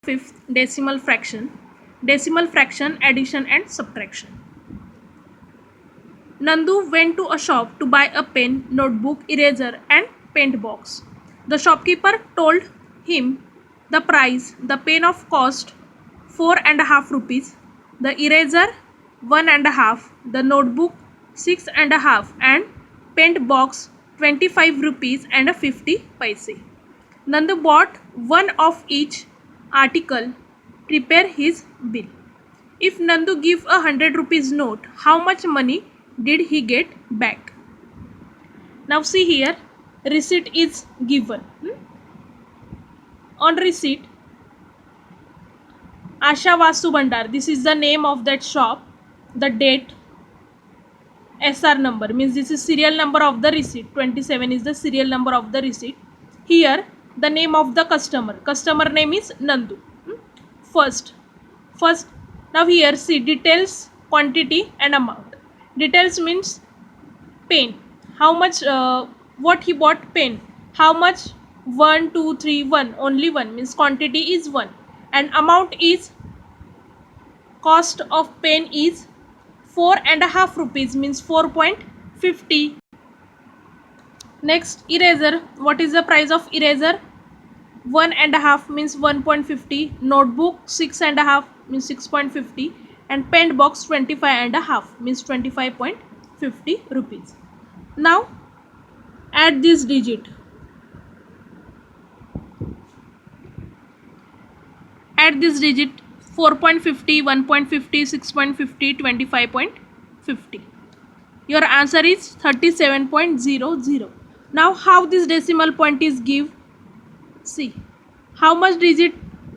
Fifth, decimal fraction, addition and subtraction. Nandu went to a shop to buy a pen, notebook, eraser and paint box. The shopkeeper told him the price. The pen of cost 4.5 rupees, the eraser 1.5, the notebook 6.5 and paint box 25 rupees and 50 paise. Nandu bought one of each article. Prepare his bill. If Nandu give a 100 rupees note, how much money did he get back? Now see here, receipt is given. On receipt, Asha Vastu Bhandar, this is the name of that shop, the date, SR number, means this is serial number of the receipt, 27 is the serial number of the receipt. Here, the name of the customer name is Nandu. First, now here see details, quantity and amount. Details means pen, how much, what he bought pen, how much, 1 2 3 1, only 1 means quantity is 1, and amount is, cost of pen is 4.5 rupees means 4.50. Next, eraser, what is the price of eraser? 1.5 means 1.50, notebook 6.5 means 6.50 and paint box 25.5 means 25.50 rupees. Now add this digit. Add this digit 4.50, 1.50, 6.50, 25.50. Your answer is 37.00. Now how this decimal point is give? See, how much digit?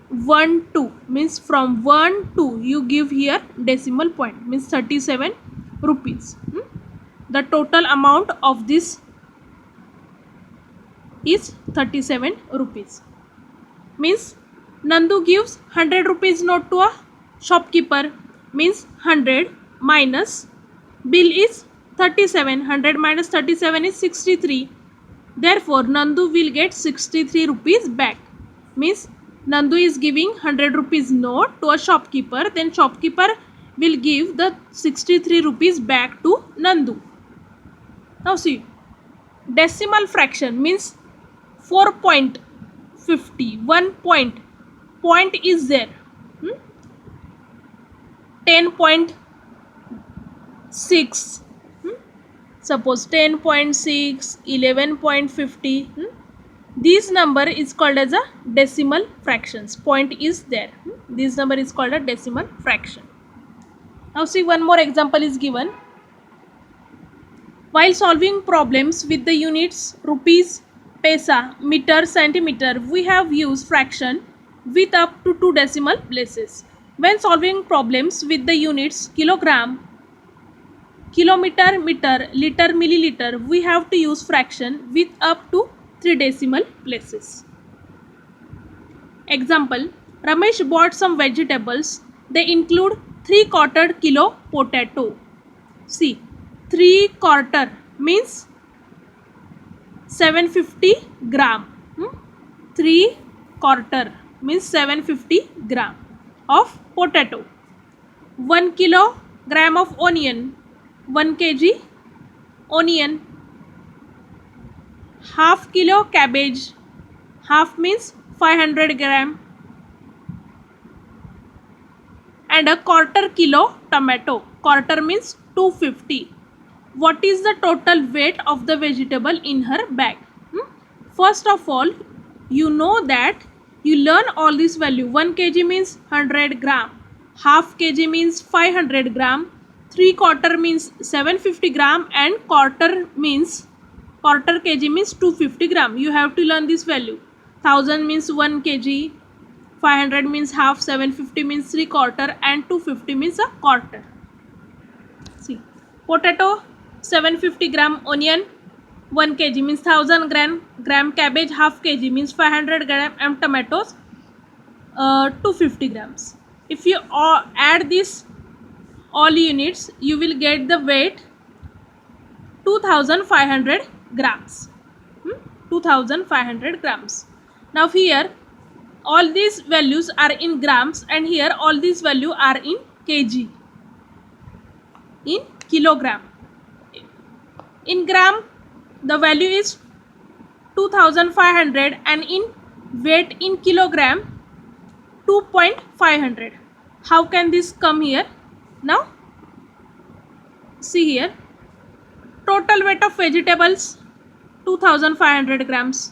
1 2 means from 1 to you give here decimal point means 37 rupees. The total amount of this is 37 rupees. Means Nandu gives 100 rupees note to a shopkeeper, means 100 minus bill is 37, 100 minus 37 is 63. Therefore, Nandu will get 63 rupees back. Means Nandu is giving 100 rupees note to a shopkeeper, then shopkeeper will give the 63 rupees back to Nandu. Now see, decimal fraction means 4.50, 1 point is there, 10.6, suppose 10.6, 11.50, this number is called as a decimal fractions, point is there, this number is called a decimal fraction. Now see, one more example is given. While solving problems with the units rupees, paisa, meter, centimeter, we have used fraction with up to 2 decimal places. When solving problems with the units kilogram, kilometer, meter, liter, milliliter, we have to use fraction with up to 3 decimal places. Example, Ramesh bought some vegetables. They include 3/4 kilo potato. See, 3/4 means 750 gram. 3/4 means 750 gram of potato. 1 kilogram of onion, 1 kg onion. Half kilo cabbage, half means 500 gram, and a 1/4 kilo tomato, 1/4 means 250. What is the total weight of the vegetable in her bag? First of all, you know that you learn all this value. 1 kg means 100 gram, half kg means 500 gram, 3/4 means 750 gram and 1/4 kg means 250 gram. You have to learn this value. 1000 means 1 kg, 500 means half, 750 means 3/4 and 250 means a quarter. See, potato 750 gram, onion 1 kg means 1000 gram, cabbage half kg means 500 gram and tomatoes 250 grams. If you add this all units, you will get the weight 2500 grams. 2500 grams. Now here all these values are in grams, and here all these value are in kg, in kilogram. In gram the value is 2500, and in weight in kilogram 2.500. How can this come here? Now see here, total weight of vegetables 2500 grams,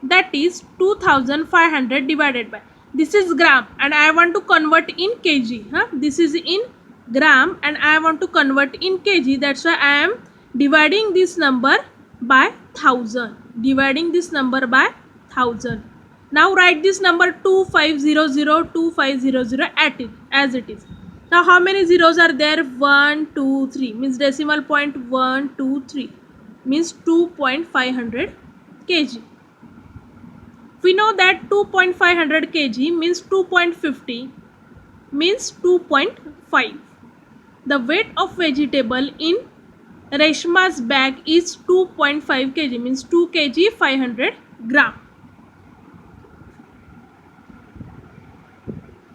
that is 2500 divided by, this is gram and I want to convert in kg. This is in gram and I want to convert in kg, that's why I am dividing this number by 1000, dividing this number by 1000. Now write this number 2500 2500 at it as it is. Now how many zeros are there? 1 2 3 means decimal point 1 2 3 means 2.500 kg. We know that 2.500 kg means 2.50 means 2.5. The weight of vegetable in Reshma's bag is 2.5 kg means 2 kg 500 gram.